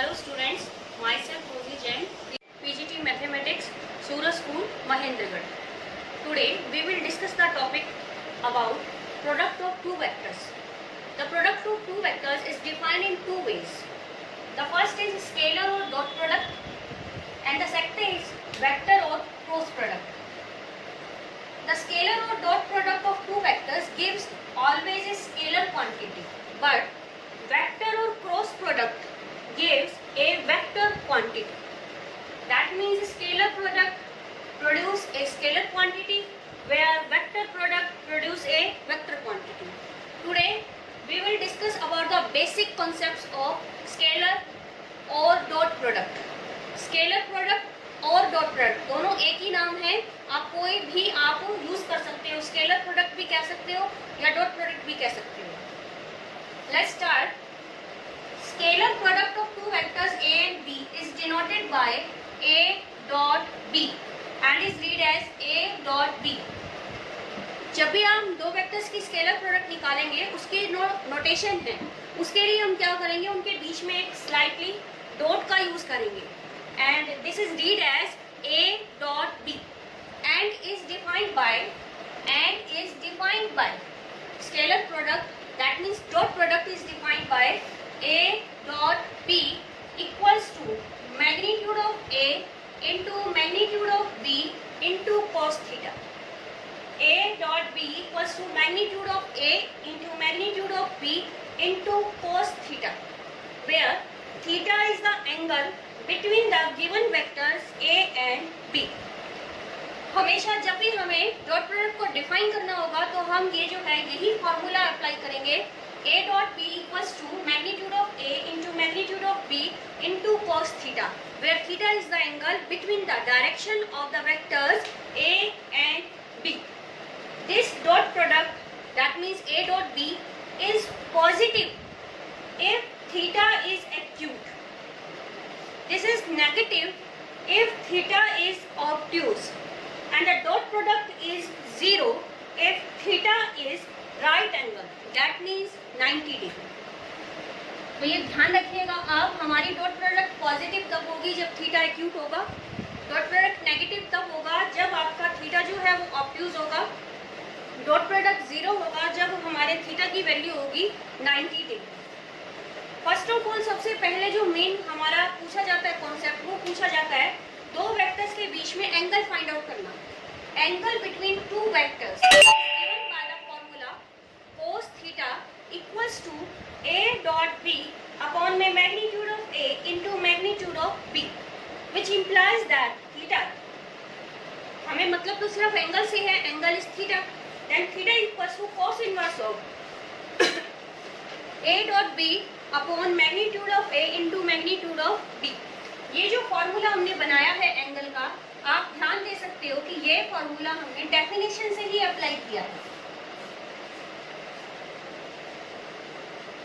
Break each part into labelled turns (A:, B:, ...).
A: Hello students, myself Rosie Jain, PGT Mathematics, Suraj School, Mahendragarh. Today we will discuss the topic about product of two vectors. The product of two vectors is defined in two ways. The first is scalar or dot product and the second is vector or cross product. The scalar or dot product of two vectors gives always a scalar quantity, but vector or cross product gives a vector quantity. That means scalar product produce a scalar quantity where vector product produce a vector quantity. Today we will discuss about the basic concepts of scalar और dot product. Scalar product और dot product दोनों एक ही नाम है. आप कोई भी आप यूज कर सकते हो. स्केलर प्रोडक्ट भी कह सकते हो या डॉट प्रोडक्ट भी कह सकते हो. Let's start. Scalar product of two vectors a and b is denoted by a dot b and is read as a dot b. जब भी हम दो वेक्टर्स की स्केलर प्रोडक्ट निकालेंगे उसकी नोटेशन है. उसके लिए हम क्या करेंगे, उनके बीच में एक स्लाइटली डॉट का यूज करेंगे and this is read as a dot b and is defined by scalar product. That means dot product is defined by a dot b equals to magnitude of a into magnitude of b into cos theta. A dot b equals to magnitude of a into magnitude of b into cos theta, where theta is the angle between the given vectors a and b. हमेशा जब भी हमें dot product को define करना होगा तो हम ये जो है यही फॉर्मूला अप्लाई करेंगे. a dot b equals to magnitude of a into magnitude of b into cos theta, where theta is the angle between the direction of the vectors a and b. This dot product, that means a dot b, is positive if theta is acute. This is negative if theta is obtuse, and the dot product is 0 if theta is right angle. That means 90 degree. तो ये ध्यान रखिएगा आप. हमारी dot product positive तब होगी जब theta acute होगा. डॉट प्रोडक्ट नेगेटिव तब होगा जब आपका थीटा जो है वो ऑब्ट्यूज होगा. डॉट प्रोडक्ट 0 होगा जब हमारे थीटा की वैल्यू होगी 90 डिग्री. फर्स्ट ऑफ ऑल सबसे पहले जो मेन हमारा पूछा जाता है कॉन्सेप्ट, वो पूछा जाता है दो वेक्टर्स के बीच में एंगल फाइंड आउट करना. Angle between two vectors given by the formula cos theta equals to a dot b upon में magnitude of a into magnitude of b, which implies that theta, हमें मतलब तो सिर्फ angle से है, angle is theta, then theta equals to cos inverse of a dot b upon magnitude of a into magnitude of b. ये जो formula हमने बनाया है एंगल का, आप ध्यान दे सकते हो कि ये फॉर्मूला हमने डेफिनेशन से ही अप्लाई किया है.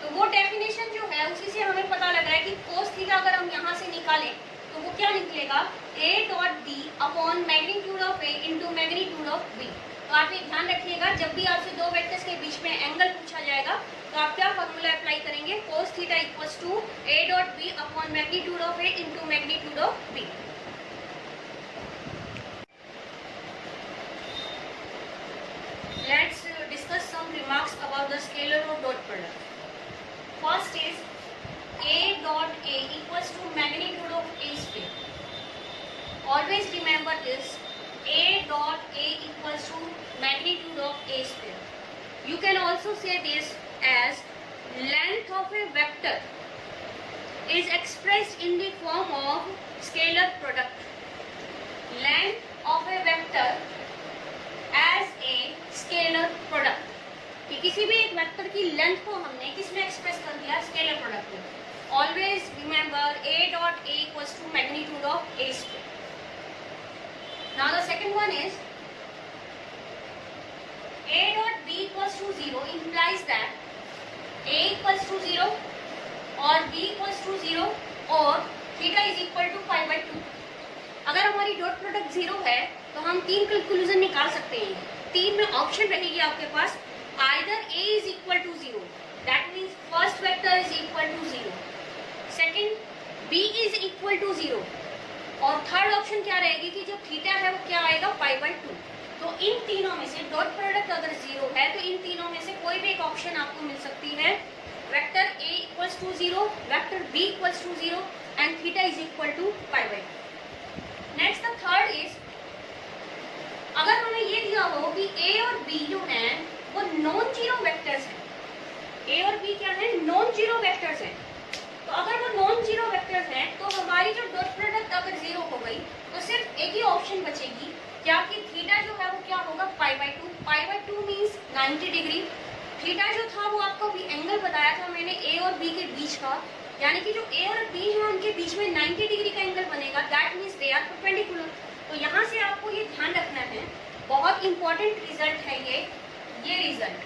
A: तो वो डेफिनेशन जो है उसी से हमें पता लग रहा है कि cos थीटा अगर हम यहाँ से निकालें तो वो क्या निकलेगा, a dot b upon magnitude of a into magnitude of b. तो आप ये ध्यान रखिएगा जब भी आपसे दो वेक्टर्स के बीच में एंगल पूछा जाएगा तो आप क्या फॉर्मूला अप्लाई करेंगे, cos theta equals to a dot b upon magnitude of a into magnitude of b. Let's discuss some remarks about the scalar और dot product. First is a dot a equals to magnitude of a square. Always remember this, a dot a equals to magnitude of a square. You can also say this as length of a vector is expressed in the form of scalar product. Length of a vector as a scalar product. कि किसी भी एक vector की length को हमने किस में express कर दिया, स्केलर प्रोडक्ट में. Always remember a dot a equals to magnitude of a square. Now the second one is a dot b equals to 0 implies that a equals to 0 or b equals to 0 or theta is equal to pi by 2. अगर हमारी dot product 0 है तो हम तीन conclusion निकाल सकते हैं. तीन में ऑप्शन रहेगी आपके पास. either a is equal to 0, that means first vector is equal to 0. Second, b is equal to 0, और थर्ड ऑप्शन क्या रहेगी कि जो थीटा है वो क्या आएगा π/2। तो इन तीनों में से डॉट प्रोडक्ट अगर 0 है तो इन तीनों में से कोई भी एक ऑप्शन आपको मिल सकती है। Vector a equals to 0, vector b equals to 0 and theta is equal to π/2। Next the third is, अगर हमें ये दिया हो कि a और b जो हैं वो नॉन जीरो वेक्टर्स हैं, a और b क्या है, नॉन जीरो वेक्टर्स हैं। तो अगर वो नॉन जीरो वेक्टर्स हैं तो हमारी जो डॉट प्रोडक्ट अगर 0 हो गई तो सिर्फ एक ही ऑप्शन बचेगी, क्या कि थीटा जो है वो क्या होगा π/2। π/2 मीन्स 90 डिग्री। थीटा जो था वो आपको भी एंगल बताया था मैंने a और b के बीच का, यानी कि जो a और b है उनके बीच में 90 डिग्री का एंगल बनेगा, that means they are perpendicular. तो यहाँ से आपको ये ध्यान रखना है, बहुत इंपॉर्टेंट रिजल्ट है ये रिजल्ट,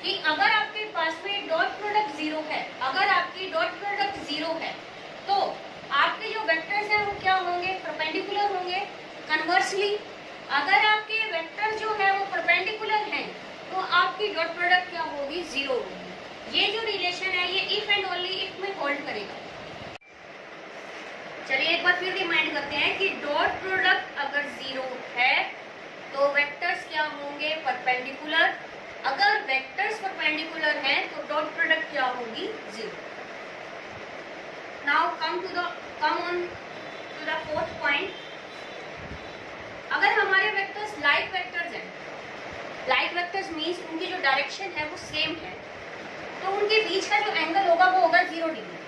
A: कि अगर आपके पास में डॉट प्रोडक्ट 0 है, अगर आपकी डॉट प्रोडक्ट 0 है तो आपके जो वेक्टर्स हैं वो क्या होंगे, परपेंडिकुलर होंगे। कन्वर्सली अगर आपके वेक्टर जो है वो परपेंडिकुलर हैं तो आपकी डॉट प्रोडक्ट क्या होगी, 0 होगी। ये जो रिलेशन है ये इफ एंड ओनली इफ में होल्ड करेगा। चलिए एक बार फिर रिमाइंड करते हैं कि डॉट प्रोडक्ट अगर 0 है तो वेक्टर्स क्या होंगे, परपेंडिकुलर। अगर वेक्टर्स परपेंडिकुलर हैं तो डॉट प्रोडक्ट क्या होगी, 0। Now come on to the fourth point. अगर हमारे वेक्टर्स लाइक वेक्टर्स हैं, लाइक वेक्टर्स मीन्स उनकी जो डायरेक्शन है वो सेम है, तो उनके बीच का जो एंगल होगा वो होगा 0 डिग्री,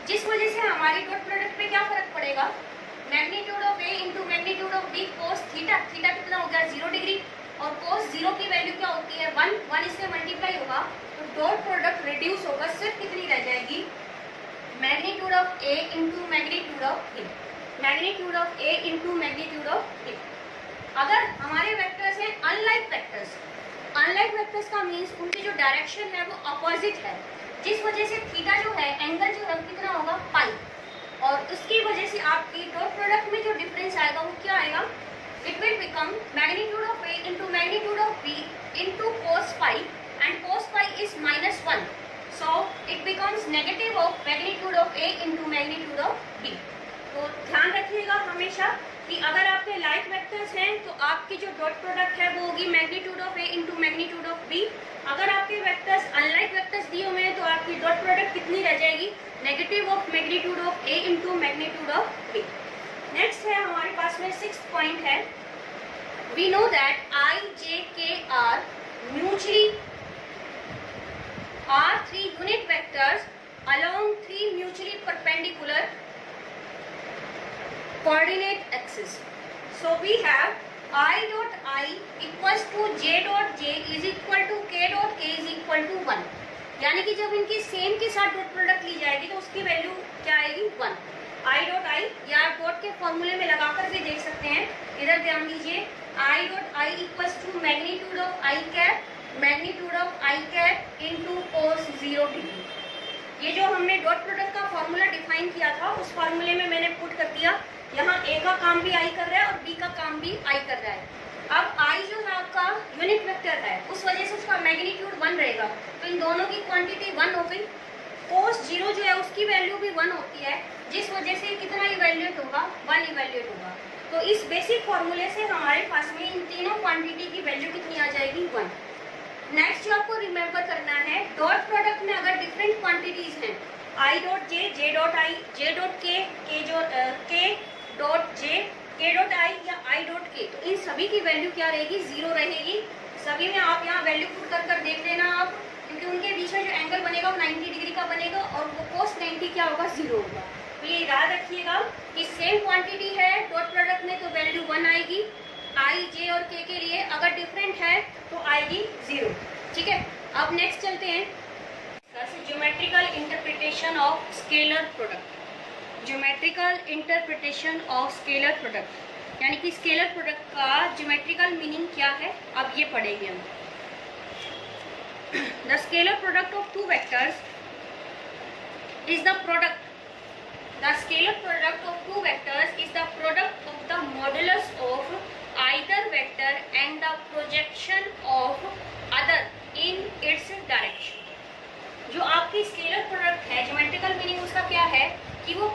A: जिस वजह से हमारी डॉट प्रोडक्ट पे क्या फर्क पड़ेगा, magnitude of a into magnitude of b cos theta. Theta कितना हो गया, 0 डिग्री, और कोस 0 की वैल्यू क्या होती है, 1 इससे मल्टीप्लाई होगा, तो डॉट प्रोडक्ट रिड्यूस होगा, सिर्फ कितनी रह जाएगी, magnitude of a into magnitude of b, magnitude of a into magnitude of b। अगर हमारे वेक्टर्स हैं अनलाइक वेक्टर्स, अनलाइक वेक्टर्स का मीन्स उनकी जो डायरेक्शन है वो अपोजिट है, जिस वजह से थीटा जो है, एंगल जो है कितना होगा, पाई, और उसकी वजह से आपकी डॉट प्रोडक्ट में जो डिफरेंस आएगा वो क्या आएगा, it will become magnitude of a into magnitude of b into cos pi, and cos pi is -1, so it becomes negative of magnitude of a into magnitude of b। तो ध्यान रखिएगा हमेशा कि अगर आपके लाइक वेक्टर्स हैं तो आपकी जो डॉट प्रोडक्ट है वो होगी magnitude of a into magnitude of b। अगर आपके वेक्टर्स अनलाइक वेक्टर्स दिए हुए हैं तो आपकी डॉट प्रोडक्ट कितनी रह जाएगी, negative of magnitude of a into magnitude of b। Next है हमारे पास में 6th पॉइंट है, we know that i, j, k are mutually are 3 unit vectors along 3 mutually perpendicular coordinate axes. So we have I dot I equals to J dot J is equal to K dot K is equal to 1, यानी कि जब इनकी same के साथ dot product ली जाएगी तो उसकी value क्या आएगी, 1। I dot I या डॉट के फॉर्मूले में लगाकर भी देख सकते हैं, इधर ध्यान दीजिए, I dot I equals to magnitude of I cap, magnitude of I cap into cos 0 degree. ये जो हमने डॉट प्रोडक्ट का फॉर्मूला डिफाइन किया था उस फॉर्मूले में मैंने पुट कर दिया, यहाँ A का काम भी I कर रहा है और B का काम भी I कर रहा है। अब I जो है आपका यूनिट वेक्टर है, उस वजह से उसका मैग्नीट्यूड 1 रहेगा, तो इन दोनों की क्वांटिटी 1 हो गई। कोस 0 जो है उसकी वैल्यू भी 1 होती है, जिस वजह से कितना इवैल्यूएट होगा, 1 इवैल्यूएट होगा। तो इस बेसिक फॉर्मूले से हमारे पास में इन तीनों क्वांटिटी की वैल्यू कितनी आ जाएगी, 1। नेक्स्ट जो आपको रिमेंबर करना है, डॉट प्रोडक्ट में अगर डिफरेंट क्वांटिटीज हैं, I dot J, J dot I, J dot के, के डॉट जे, के डॉट आई या I डॉट के, तो इन सभी की वैल्यू क्या रहेगी, 0 रहेगी। सभी में आप यहाँ वैल्यू पुट कर देख लेना आप, क्योंकि उनके बीच में जो एंगल बनेगा वो 90 डिग्री का बनेगा और वो कोस 90 क्या होगा, 0 होगा। तो ये याद रखिएगा कि सेम क्वांटिटी है डॉट प्रोडक्ट में तो वैल्यू 1 आएगी, I, J और K के लिए। अगर डिफरेंट है तो आएगी 0। ठीक है, अब नेक्स्ट चलते हैं, geometrical interpretation of scalar product. Geometrical interpretation of scalar product, यानी कि स्केलर प्रोडक्ट का ज्योमेट्रिकल मीनिंग क्या है, अब ये पढ़ेंगे हम। The scalar product of two vectors is the product, the scalar product of two vectors is the product of the modulus of either vector and the projection of other in its direction। जो आपकी scalar product है, geometrical meaning उसका क्या है कि वो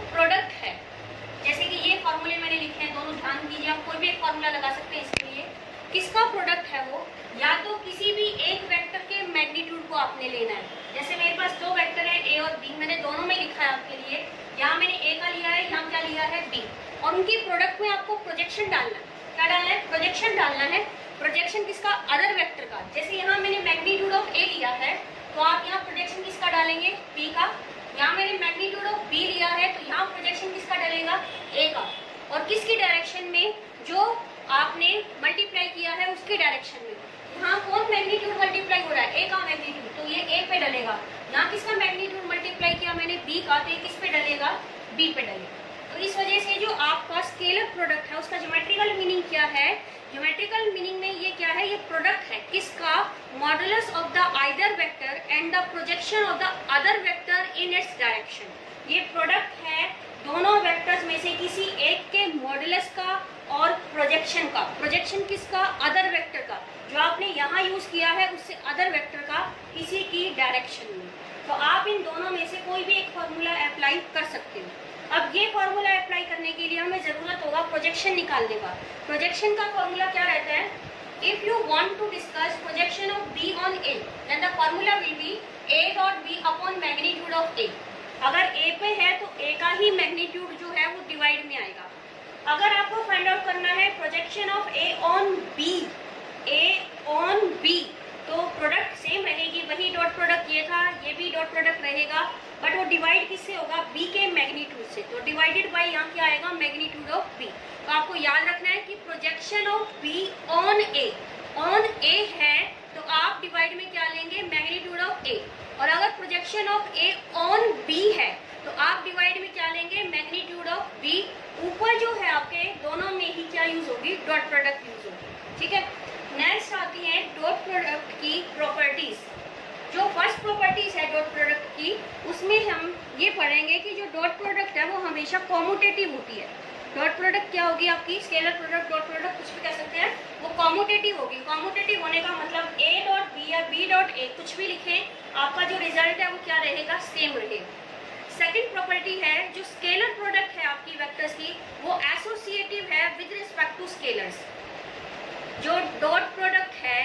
A: दोनों में लिखा है आपके लिए। यहाँ मैंने ए का लिया है, यहाँ क्या लिया है बी, और उनकी प्रोडक्ट में आपको प्रोजेक्शन डालना है। क्या डालना है? प्रोजेक्शन डालना है। प्रोजेक्शन किसका? अदर वेक्टर का। जैसे यहाँ मैंने मैग्नीट्यूड ऑफ ए लिया है, तो आप यहाँ प्रोजेक्शन किसका डालेंगे? बी का। यहाँ मैंने मैग्नीट्यूड ऑफ बी लिया है, तो यहाँ प्रोजेक्शन किसका डलेगा? ए का। और किसकी डायरेक्शन में? जो आपने मल्टीप्लाई किया है उसके डायरेक्शन में। यहाँ कौन मैग्नीट्यूड मल्टीप्लाई हो रहा है? ए का मैग्नीट्यूड, तो ये ए पे डलेगा। यहाँ किसका मैग्नीट्यूड मल्टीप्लाई किया मैंने? बी का, तो ये किस पे डलेगा? बी पे डलेगा। तो इस वजह से जो आपका स्केलर प्रोडक्ट है उसका ज्योमेट्रिकल मीनिंग क्या है? ज्योमेट्रिकल मीनिंग में ये क्या है? ये प्रोडक्ट है किसका? Modulus of the either vector and the projection of the other vector in its direction. ये प्रोडक्ट है दोनों वेक्टर्स में से किसी एक के मॉडुलस का और प्रोजेक्शन का। प्रोजेक्शन किसका? अदर वेक्टर का। जो आपने यहाँ यूज किया है उससे अदर वेक्टर का किसी की डायरेक्शन में। तो आप इन दोनों में से कोई भी एक फॉर्मूला अप्लाई कर सकते हो। अब ये फॉर्मूला अप्लाई करने के लिए हमें जरूरत होगा प्रोजेक्शन निकालने का। प्रोजेक्शन का फॉर्मूला क्या रहता है? If you want to discuss projection of b on a, then the formula will be a dot b upon magnitude of a. अगर ए पे है तो ए का ही मैग्नीट्यूड जो है वो डिवाइड में आएगा। अगर आपको फाइंड आउट करना है projection of A on B, A on B, तो प्रोडक्ट सेम रहेगी, वही डॉट प्रोडक्ट ये था, ये भी डॉट प्रोडक्ट रहेगा, बट वो डिवाइड किससे होगा? बी के मैग्नीट्यूड से। तो डिवाइडेड बाय यहाँ क्या आएगा? Magnitude of b. तो आपको याद रखना है कि projection of b on a, on a है तो आप डिवाइड में क्या लेंगे? Magnitude of a. और अगर projection of A on b है तो आप डिवाइड में क्या लेंगे? Magnitude of b. ऊपर जो है आपके दोनों में ही क्या यूज होगी? डॉट प्रोडक्ट यूज होगी। ठीक है, नेक्स्ट आती है डॉट प्रोडक्ट की प्रॉपर्टीज। जो फर्स्ट प्रॉपर्टीज है डॉट प्रोडक्ट की, उसमें हम ये पढ़ेंगे कि जो डॉट प्रोडक्ट है वो हमेशा कॉम्यूटेटिव होती है। डॉट प्रोडक्ट क्या होगी आपकी? स्केलर प्रोडक्ट, डॉट प्रोडक्ट कुछ भी कह सकते हैं, वो कॉम्यूटेटिव होगी। कॉम्यूटेटिव होने का मतलब ए डॉट बी या बी डॉट ए कुछ भी लिखें, आपका जो रिजल्ट है वो क्या रहेगा? सेम रहेगा। सेकंड प्रॉपर्टी है जो स्केलर प्रोडक्ट है आपकी वेक्टर्स की, वो एसोसिएटिव है विद रिस्पेक्ट टू स्केलर्स। जो डॉट प्रोडक्ट है,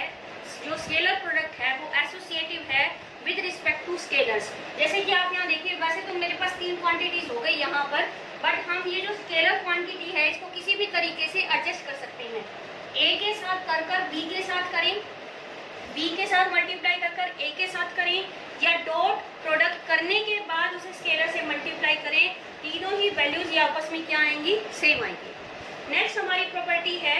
A: जो स्केलर प्रोडक्ट है, वो एसोसिएटिव है विद रिस्पेक्ट टू स्केलर्स। जैसे कि आप यहाँ देखिए, वैसे तो मेरे पास 3 क्वांटिटीज हो गई यहाँ पर, बट हम ये जो स्केलर क्वांटिटी है इसको किसी भी तरीके से एडजस्ट कर सकते हैं। ए के साथ कर बी के साथ करें, बी के साथ मल्टीप्लाई कर ए के साथ करें, या डॉट प्रोडक्ट करने के बाद उसे स्केलर से मल्टीप्लाई करें, तीनों ही वैल्यूज ये आपस में क्या आएंगी? सेम आएंगी। नेक्स्ट हमारी प्रॉपर्टी है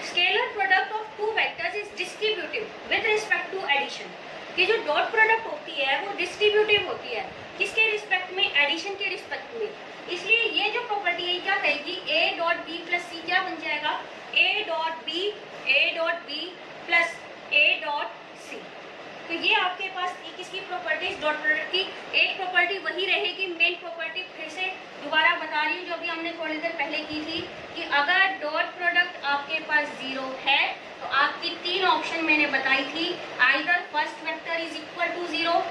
A: scalar product of two vectors is distributive with respect to addition. कि जो डॉट प्रोडक्ट होती है वो डिस्ट्रीब्यूटिव होती है, किसके रिस्पेक्ट में? एडिशन के रिस्पेक्ट में। इसलिए ये जो प्रॉपर्टी है क्या कहेगी? A dot B plus C क्या बन जाएगा? A dot B plus A dot C. तो ये आपके पास थी किसकी प्रॉपर्टीज? डॉट प्रोडक्ट की। एक प्रॉपर्टी वही रहेगी, मेन प्रॉपर्टी फिर से दोबारा बता रही हूँ जो भी हमने थोड़ी देर पहले की थी, कि अगर डॉट प्रोडक्ट आपके पास 0 है तो आपकी 3 ऑप्शन मैंने बताई थी, either first vector is equal to 0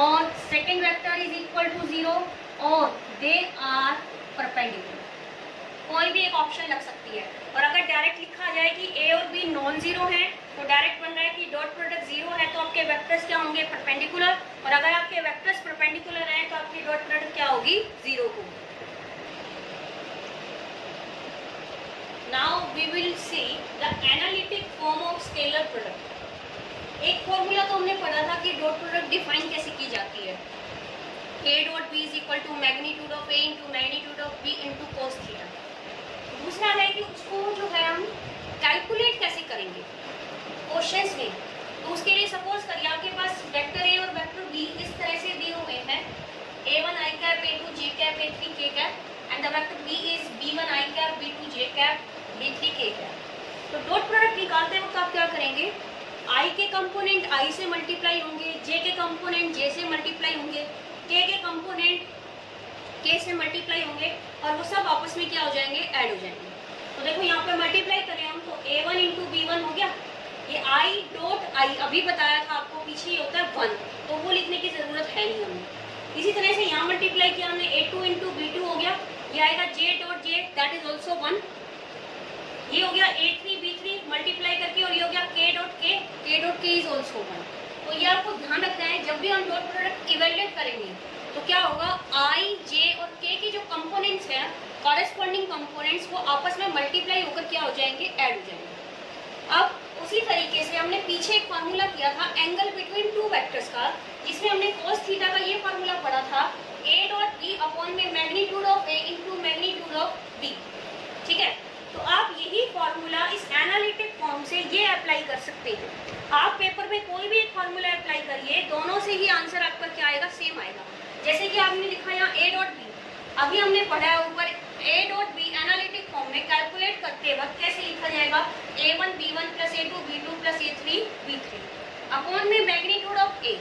A: और second vector is equal to 0 और दे आर परपेंडिकुलर। कोई भी एक ऑप्शन लग सकती है। और अगर डायरेक्ट लिखा जाए कि ए और बी नॉन जीरो है तो डायरेक्ट बन रहा है कि डॉट प्रोडक्ट 0 है तो आपके वेक्टर्स क्या होंगे? परपेंडिकुलर। और अगर आपके वेक्टर्स परपेंडिकुलर हैं तो आपकी डॉट प्रोडक्ट क्या होगी? 0 होगी। Now we will see the analytic form of scalar product. एक फॉर्मूला तो हमने पढ़ा था कि डॉट प्रोडक्ट डिफाइन कैसे की जाती है। A dot B is equal to magnitude of A into magnitude of B into cos theta. दूसरा है कि उसको जो है हम कैलकुलेट कैसे करेंगे क्वेश्चंस में। तो उसके लिए सपोज करिए आपके पास वेक्टर ए और वेक्टर बी इस तरह से दिए हुए हैं, a1 i cap, a2 j cap, a3 k cap, and the vector b is b1 i cap, b2 j cap, b3 k cap. तो डॉट प्रोडक्ट निकालते वक्त आप क्या करेंगे? i के कंपोनेंट i से मल्टीप्लाई होंगे, j के कंपोनेंट j से मल्टीप्लाई होंगे, k के कंपोनेंट k से मल्टीप्लाई होंगे और वो सब आपस में क्या हो जाएंगे? ऐड हो जाएंगे। तो देखो यहाँ पे मल्टीप्लाई करें हम तो a1 इंटू b1 हो गया, ये i डॉट i अभी बताया था आपको पीछे ही होता है 1, तो वो लिखने की जरूरत है नहीं हमें। इसी तरह से यहाँ मल्टीप्लाई किया हमने a2 इंटू b2 हो गया, ये आएगा j dot j that is also 1, ये हो गया a3 b3 मल्टीप्लाई करके, और ये हो गया k dot k is also 1। तो तो ये आपको ध्यान रखना है, जब भी हम डॉट प्रोडक्ट इवेल्युएट करेंगे तो क्या होगा, आई, जे और के की जो कंपोनेंट्स हैं, कॉरेस्पॉन्डिंग कंपोनेंट्स, वो आपस में मल्टीप्लाई होकर क्या हो जाएंगे, ऐड हो जाएंगे। अब उसी तरीके से हमने पीछे एक फार्मूला किया था एंगल बिटवीन टू वेक्टर्स का, जिसमें हमने cos थीटा का ये फार्मूला पढ़ा था, a डॉट बी अपॉन में magnitude of a into magnitude of b। ठीक है, तो आप यही फार्मूला इस एनालिटिक फॉर्म से ये अप्लाई कर सकते हैं। आप पेपर में कोई भी एक फार्मूला अप्लाई करिए, दोनों से ही आंसर आपका क्या आएगा, सेम आएगा। जैसे कि आपने लिखा यहाँ a डॉट बी, अभी हमने पढ़ा है ऊपर a dot B analytic form में कैलकुलेट करते वक्त कैसे लिखा जाएगा, a1 b1 plus a2 b2 plus a3 b3 upon में मैग्नीट्यूड ऑफ a।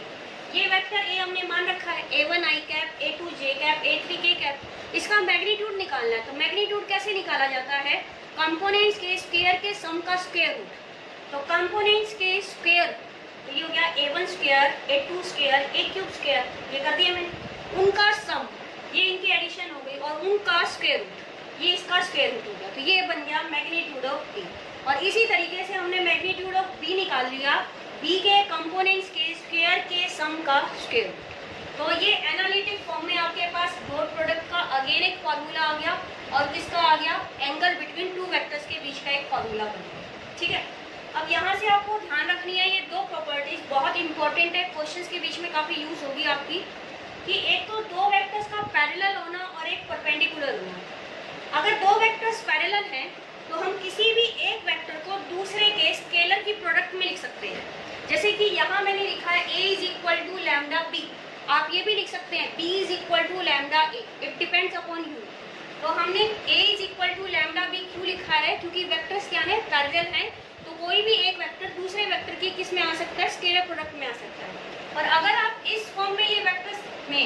A: ये वेक्टर a हमने मान रखा है a1 i cap, a2 j cap, a3 k cap. इसका मैग्नीट्यूड निकालना है, तो मैग्नीट्यूड कैसे निकाला जाता है, कंपोनेंट्स के स्क्वायर के सम का स्क्वायर रूट। तो कंपोनेंट्स के स्क्वायर, तो ये हो गया a1 square, a2 square, a cube square, ये कर दिया मैंने, उनका सम, ये इनकी एडिशन हो गई, और उनका स्क्वायर रूट, ये इसका स्क्वायर रूट हो गया, तो ये बन गया मैग्नीट्यूड ऑफ a। और इसी तरीके से हमने मैग्नीट्यूड ऑफ b निकाल लिया, b के कंपोनेंट्स के स्क्वायर के सम का स्क्वायर रूट। तो ये एनालिटिक फॉर्म में आपके पास डॉट प्रोडक्ट का अगेन एक फार्मूला आ गया, और किसका आ गया, एंगल बिटवीन टू वेक्टर्स के बीच का एक फार्मूला बन गया। ठीक है, अब यहाँ से आपको ध्यान रखनी है, ये दो प्रॉपर्टीज बहुत इंपॉर्टेंट है, क्वेश्चंस के बीच में काफी यूज होगी आपकी, कि एक तो दो वेक्टर्स का पैरेलल होना और एक परपेंडिकुलर होना। अगर दो वेक्टर्स पैरेलल हैं तो हम किसी भी एक वेक्टर को दूसरे के स्केलर की प्रोडक्ट में लिख सकते हैं। जैसे कि यहाँ मैंने लिखा है a is equal to lambda B, आप ये भी लिख सकते हैं b is equal to lambda a, it depends upon you. तो हमने a is equal to lambda B क्यों लिखा है, क्योंकि वेक्टर्स क्या है, पैरेलल हैं, तो कोई भी एक वेक्टर दूसरे वेक्टर की किस में आ सकता है, स्केलर प्रोडक्ट में आ सकता है। और अगर आप इस फॉर्म में ये वेक्टर्स में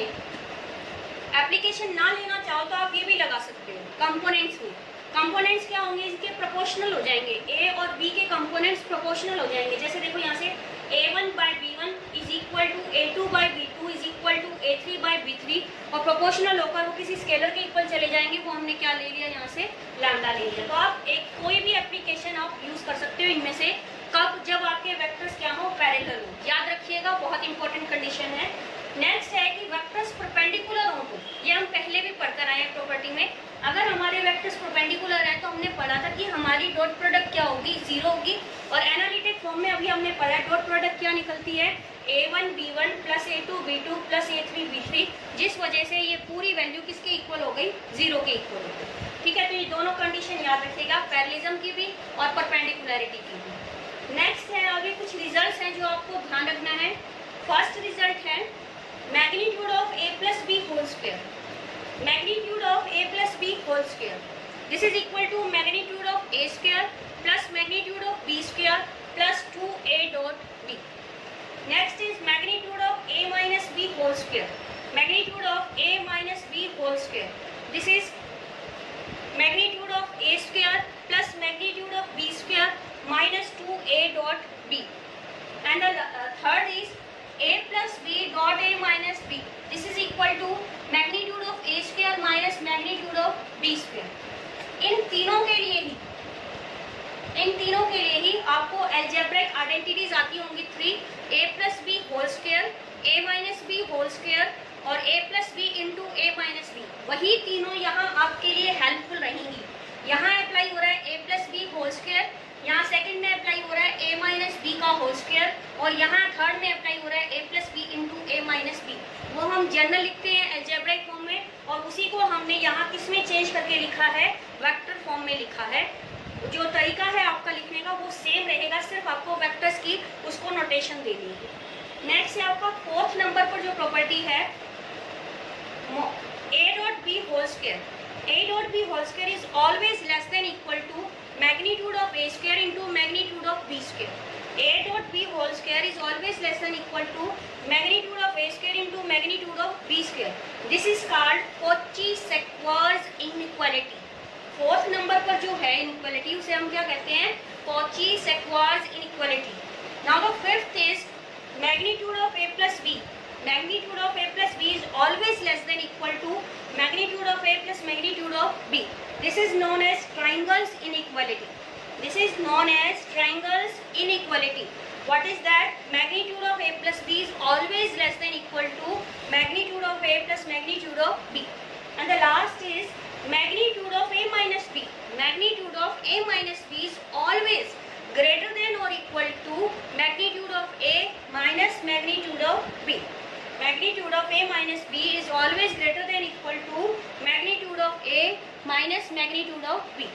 A: एप्लीकेशन ना लेना चाहो तो आप ये भी लगा सकते हो कंपोनेंट्स में। कंपोनेंट्स क्या होंगे, इसके प्रोपोर्शनल हो जाएंगे, a और b के कंपोनेंट्स प्रोपोर्शनल हो जाएंगे। जैसे देखो यहाँ से a1 by b1 is equal to a2 by b2 is equal to a3 by b3, और प्रोपोर्शनल होकर वो किसी स्केलर के इक्वल चले जाएंगे, वो हमने क्या ले लिया, यहाँ से लैम्डा ले लिया। तो आप एक कोई भी एप्लीकेशन आप यूज कर सकते हो इनमें से, कब, जब आपके वेक्टर्स क्या हो, पैरेलल हो। याद रखिएगा, बहुत इंपॉर्टेंट कंडीशन है। नेक्स्ट है कि वेक्टर्स परपेंडिकुलर हो, तो ये हम पहले भी पढ़कर आए हैं प्रॉपर्टी में। अगर हमारे वेक्टर्स परपेंडिकुलर है तो हमने पढ़ा था कि हमारी डॉट प्रोडक्ट क्या होगी, जीरो होगी। और एनालिटिक फॉर्म में अभी हमने पढ़ा है डॉट प्रोडक्ट क्या निकलती है, a1 b1 plus a2 b2 plus a3 b3, जिस वजह से ये पूरी वैल्यू किसके इक्वल हो गई, जीरो के इक्वल हो गई। ठीक है, तो ये दोनों कंडीशन याद रखिएगा, पैरेललिज्म की भी और परपेंडिकुलरिटी की भी। नेक्स्ट है, आगे कुछ रिजल्ट हैं जो आपको ध्यान रखना है। फर्स्ट रिजल्ट है magnitude of a plus B whole square, magnitude of a plus B whole square, this is equal to magnitude of a square plus magnitude of b square plus 2a dot b। Next is magnitude of a minus b whole square, magnitude of a minus b whole square, this is magnitude of a square plus magnitude of b square minus 2a dot b। And third is a plus b dot a minus b, this is equal to magnitude of a square minus magnitude of b square। इन तीनों के लिए ही आपको algebraic identities आती होंगी 3, a plus b whole square, a minus b whole square और a plus b into a minus b। वही तीनों यहाँ आपके लिए हेल्पफुल रहेंगी। यहाँ अप्लाई हो रहा है a plus b whole square, यहाँ सेकंड में अप्लाई हो रहा है a माइनस बी का होल स्क्वायर, और यहाँ थर्ड में अप्लाई हो रहा है a plus B into A minus B. वो हम जनरल लिखते हैं एल्जेब्रिक फॉर्म में, और उसी को हमने यहाँ किस में चेंज करके लिखा है, वेक्टर फॉर्म में लिखा है। जो तरीका है आपका लिखने का वो सेम रहेगा, सिर्फ आपको वेक्टर्स की उसको नोटेशन दे दी है। नेक्स्ट है आपका फोर्थ नंबर पर जो प्रॉपर्टी है a dot B whole square, a dot b whole square is always less than equal to magnitude of a square into magnitude of b square। a dot b whole square is always less than equal to magnitude of a square into magnitude of b square। This is called Cauchy-Schwarz inequality। Fourth number पर जो है inequality उसे हम क्या कहते हैं, Cauchy-Schwarz inequality। Now the fifth is magnitude of a plus b, magnitude of a plus b is always less than equal to magnitude of a plus magnitude of b। This is known as triangles inequality। This is known as triangles inequality. What is that? Magnitude of A plus B is always less than equal to magnitude of A plus magnitude of B. And the last is magnitude of A minus B. Magnitude of A minus B is always greater than or equal to magnitude of A minus magnitude of B. Magnitude of A minus B is always greater than equal to magnitude of A minus magnitude of B.